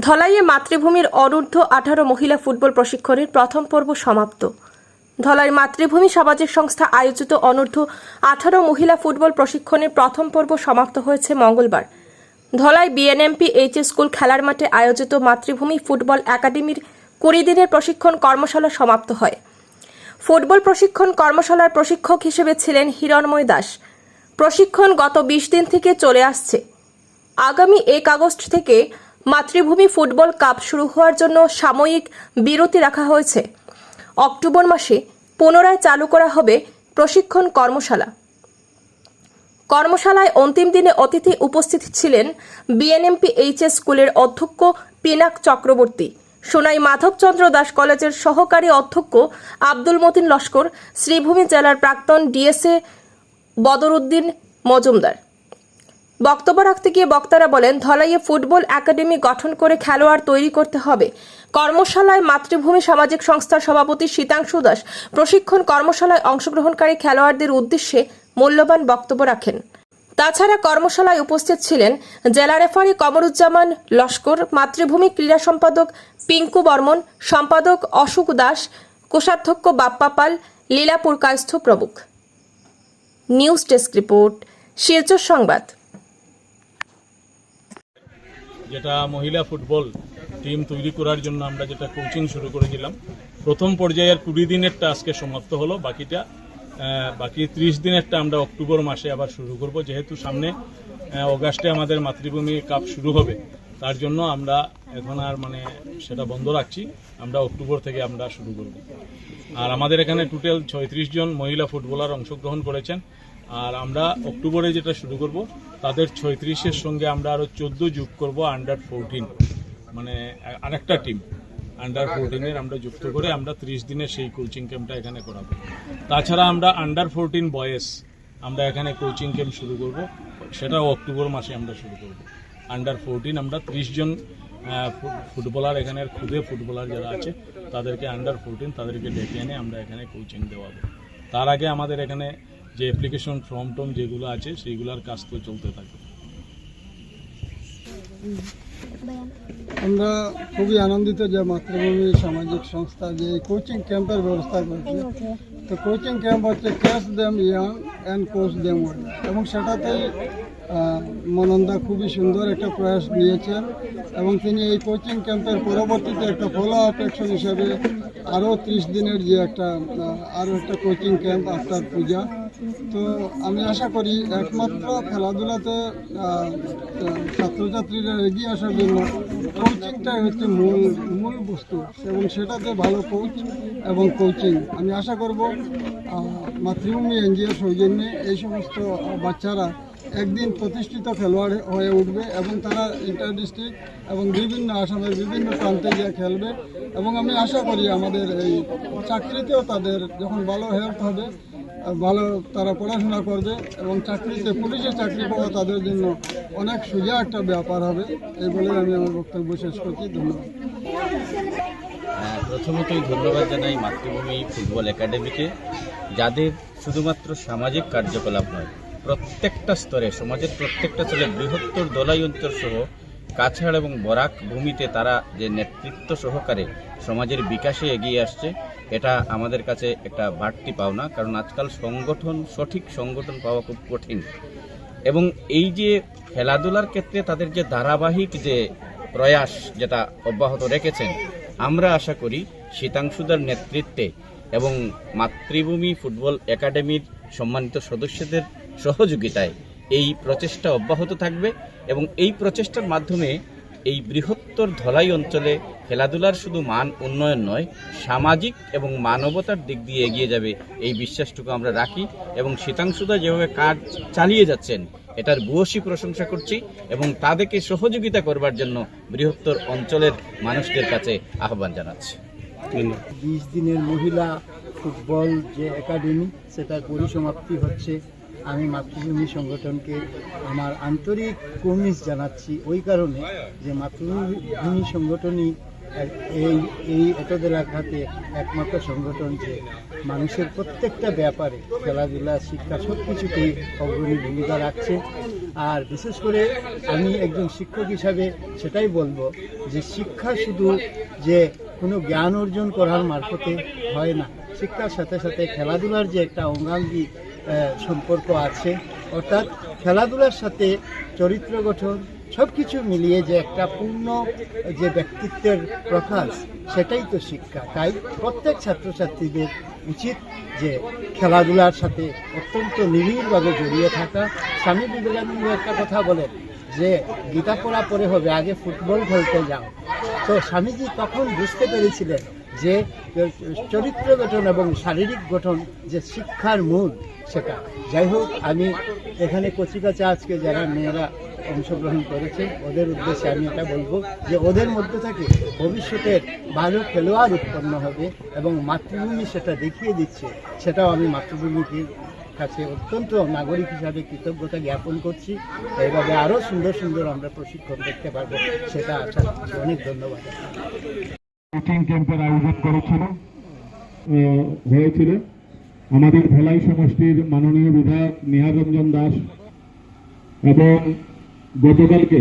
ধলাইয়ে মাতৃভূমির অনূর্ধ্ব-18 মহিলা ফুটবল প্রশিক্ষণের প্রথম পর্ব সমাপ্ত। ধলাই মাতৃভূমি সামাজিক সংস্থা আয়োজিত অনূর্ধ্ব-18 মহিলা ফুটবল প্রশিক্ষণের প্রথম পর্ব সমাপ্ত হয়েছে মঙ্গলবার। ধলাই বিএনএমপি এইচ স্কুল খেলার মাঠে আয়োজিত মাতৃভূমি ফুটবল একাডেমির 20 দিনের প্রশিক্ষণ কর্মশালা সমাপ্ত হয়। ফুটবল প্রশিক্ষণ কর্মশালার প্রশিক্ষক হিসেবে ছিলেন হিরণময় দাস। প্রশিক্ষণ গত 20 দিন থেকে চলে আসছে। আগামী 1 আগস্ট থেকে মাতৃভূমি ফুটবল কাপ শুরু হওয়ার জন্য সাময়িক বিরতি রাখা হয়েছে। অক্টোবর মাসে পুনরায় চালু করা হবে প্রশিক্ষণ কর্মশালা। কর্মশালায় অন্তিম দিনে অতিথি উপস্থিত ছিলেন বিএনএমপি এইচ স্কুলের অধ্যক্ষ পিনাক চক্রবর্তী, সোনাই মাধবচন্দ্র দাস কলেজের সহকারী অধ্যক্ষ আব্দুল মতিন লস্কর, শ্রীভূমি জেলার প্রাক্তন ডিএসএ বদরুদ্দিন মজুমদার। বক্তব্য রাখতে গিয়ে বক্তারা বলেন, ধলাইয়ে ফুটবল একাডেমি গঠন করে খেলোয়াড় তৈরি করতে হবে। কর্মশালায় মাতৃভূমি সামাজিক সংস্থার সভাপতি শীতাংশু দাস প্রশিক্ষণ কর্মশালায় অংশগ্রহণকারী খেলোয়াড়দের উদ্দেশ্যে মূল্যবান বক্তব্য রাখেন। তাছাড়া কর্মশালায় উপস্থিত ছিলেন জেলা রেফারি কমরুজ্জামান লস্কর, মাতৃভূমি ক্রীড়া সম্পাদক পিঙ্কু বর্মন, সম্পাদক অশোক দাস, কোষাধ্যক্ষ বাপ্পা পাল, লীলাপুর কায়স্থ প্রমুখ। নিউজ ডেস্ক রিপোর্ট, শিলচর সংবাদ। যেটা মহিলা ফুটবল টিম তৈরি করার জন্য আমরা যেটা কোচিং শুরু করেছিলাম, প্রথম পর্যায়ের 20 দিনেরটা আজকে সমাপ্ত হলো। বাকি 30 দিনেরটা আমরা অক্টোবর মাসে আবার শুরু করব। যেহেতু সামনে অগাস্টে আমাদের মাতৃভূমি কাপ শুরু হবে, তার জন্য আমরা এখন আর সেটা বন্ধ রাখছি। আমরা অক্টোবর থেকে আমরা শুরু করব। আর আমাদের এখানে টোটাল 36 জন মহিলা ফুটবলার অংশগ্রহণ করেছেন। আর আমরা অক্টোবরে যেটা শুরু করব, তাদের 36-এর সঙ্গে আমরা আরও 14 যোগ করব। আন্ডার 14 আরেকটা টিম আন্ডার 14-এর আমরা যুক্ত করে আমরা 30 দিনের সেই কোচিং ক্যাম্পটা এখানে করাবো। তাছাড়া আমরা আন্ডার 14 বয়েজ আমরা এখানে কোচিং ক্যাম্প শুরু করব, সেটাও অক্টোবর মাসে আমরা শুরু করব। আন্ডার 14 আমরা 30 জন ফুটবলার, এখানের খুদে ফুটবলার যারা আছে তাদেরকে আন্ডার 14 তাদেরকে ডেকে এনে আমরা এখানে কোচিং দেওয়াবো। তার আগে আমাদের এখানে যে অ্যাপ্লিকেশন ফর্ম টম যেগুলো আছে সেইগুলোর কাজ তো চলতে থাকবে। আমরা খুবই আনন্দিত যে মাতৃভূমি সামাজিক সংস্থা যে কোচিং ক্যাম্পের ব্যবস্থা করছে। তো কোচিং ক্যাম্প হচ্ছে catch them young and coach them well, এবং সেটাতেই মনন্দা খুবই সুন্দর একটা প্রয়াস নিয়েছেন এবং তিনি এই কোচিং ক্যাম্পের পরবর্তীতে একটা ফলো আপ অ্যাকশন হিসেবে আরও 30 দিনের যে আরও একটা কোচিং ক্যাম্প আফটার পূজা। তো আমি আশা করি একমাত্র খেলাধুলাতে ছাত্রছাত্রীরা এগিয়ে আসার জন্য কোচিংটাই হচ্ছে মূল বস্তু, এবং সেটাতে ভালো কোচ এবং কোচিং। আমি আশা করব মাতৃভূমি এনজিওর সৌজন্যে এই সমস্ত বাচ্চারা একদিন প্রতিষ্ঠিত খেলোয়াড় হয়ে উঠবে এবং তারা ইন্টার ডিস্ট্রিক্ট এবং বিভিন্ন আসামের বিভিন্ন প্রান্তে গিয়ে খেলবে। এবং আমি আশা করি আমাদের এই চাকরিতেও তাদের যখন ভালো হেলথ হবে, ভালো তারা পড়াশোনা করবে এবং চাকরিতে পুলিশের চাকরি পাওয়া তাদের জন্য অনেক সোজা একটা ব্যাপার হবে। এই বলে আমি আমার বক্তব্য শেষ করছি। ধন্যবাদ। প্রথমতই ধন্যবাদ জানাই মাতৃভূমি ফুটবল একাডেমিকে, যাদের শুধুমাত্র সামাজিক কার্যকলাপ নয়, প্রত্যেকটা স্তরে সমাজের প্রত্যেকটা স্তরে বৃহত্তর দলাই অঞ্চল সহ কাছাড় এবং বরাক ভূমিতে তারা যে নেতৃত্ব সহকারে সমাজের বিকাশে এগিয়ে আসছে, এটা আমাদের কাছে একটা বাড়তি পাওনা। কারণ আজকাল সঠিক সংগঠন পাওয়া খুব কঠিন। এবং এই যে খেলাধুলার ক্ষেত্রে তাদের যে ধারাবাহিক যে প্রয়াস যেটা অব্যাহত রেখেছেন, আমরা আশা করি শীতাংশুদার নেতৃত্বে এবং মাতৃভূমি ফুটবল একাডেমির সম্মানিত সদস্যদের সহযোগিতায় এই প্রচেষ্টা অব্যাহত থাকবে এবং এই প্রচেষ্টার মাধ্যমে এই বৃহত্তর ধলাই অঞ্চলে খেলাধুলার শুধু মান উন্নয়ন নয়, সামাজিক এবং মানবতার দিক দিয়ে এগিয়ে যাবে, এই বিশ্বাসটুকু আমরা রাখি। এবং শীতাংশুদা যেভাবে কাজ চালিয়ে যাচ্ছেন, এটার ভূয়সী প্রশংসা করছি এবং তাদেরকে সহযোগিতা করবার জন্য বৃহত্তর অঞ্চলের মানুষদের কাছে আহ্বান জানাচ্ছি। 20 দিনের মহিলা ফুটবল যে একাডেমি, সেটার পরিসমাপ্তি হচ্ছে। আমি মাতৃভূমি সংগঠনকে আমার আন্তরিক কুর্নিশ জানাচ্ছি, ওই কারণে যে মাতৃভূমি সংগঠনই এই একদ এলাকাতে একমাত্র সংগঠন যে মানুষের প্রত্যেকটা ব্যাপারে খেলাধুলা শিক্ষা সব কিছুতেই অগ্রণী ভূমিকা রাখছে। আর বিশেষ করে আমি একজন শিক্ষক হিসাবে সেটাই বলবো যে শিক্ষা শুধু যে কোনো জ্ঞান অর্জন করার মারফতে হয় না, শিক্ষার সাথে সাথে খেলাধুলার যে একটা অঙ্গাঙ্গী সম্পর্ক আছে, অর্থাৎ খেলাধুলার সাথে চরিত্র গঠন সব কিছু মিলিয়ে যে একটা পূর্ণ যে ব্যক্তিত্বের প্রকাশ, সেটাই তো শিক্ষা। তাই প্রত্যেক ছাত্রছাত্রীদের উচিত যে খেলাধুলার সাথে অত্যন্ত নিবিড়ভাবে জড়িয়ে থাকা। স্বামী বিবেকানন্দ একটা কথা বলেন যে গীতা পড়া পরে হবে, আগে ফুটবল খেলতে যাও। তো স্বামীজি তখন বুঝতে পেরেছিলেন যে চরিত্র গঠন এবং শারীরিক গঠন যে শিক্ষার মূল, সেটা। যাই হোক, আমি এখানে কচিকাচা আজকে যারা মেয়েরা অংশগ্রহণ করেছে ওদের উদ্দেশ্যে আমি এটা বলবো যে ওদের মধ্যে থেকে ভবিষ্যতের ভালো খেলোয়াড় উৎপন্ন হবে এবং মাতৃভূমি সেটা দেখিয়ে দিচ্ছে। সেটাও আমি মাতৃভূমির কাছে অত্যন্ত নাগরিক হিসাবে কৃতজ্ঞতা জ্ঞাপন করছি। এইভাবে আরও সুন্দর সুন্দর আমরা প্রশিক্ষণ দেখতে পারবো, সেটা আশা করছি। অনেক ধন্যবাদ। কোচিং ক্যাম্পের আয়োজন হয়েছিল আমাদের ভেলাই সমষ্টির মাননীয় বিধায়ক নিহার রঞ্জন দাস এবং গতকালকে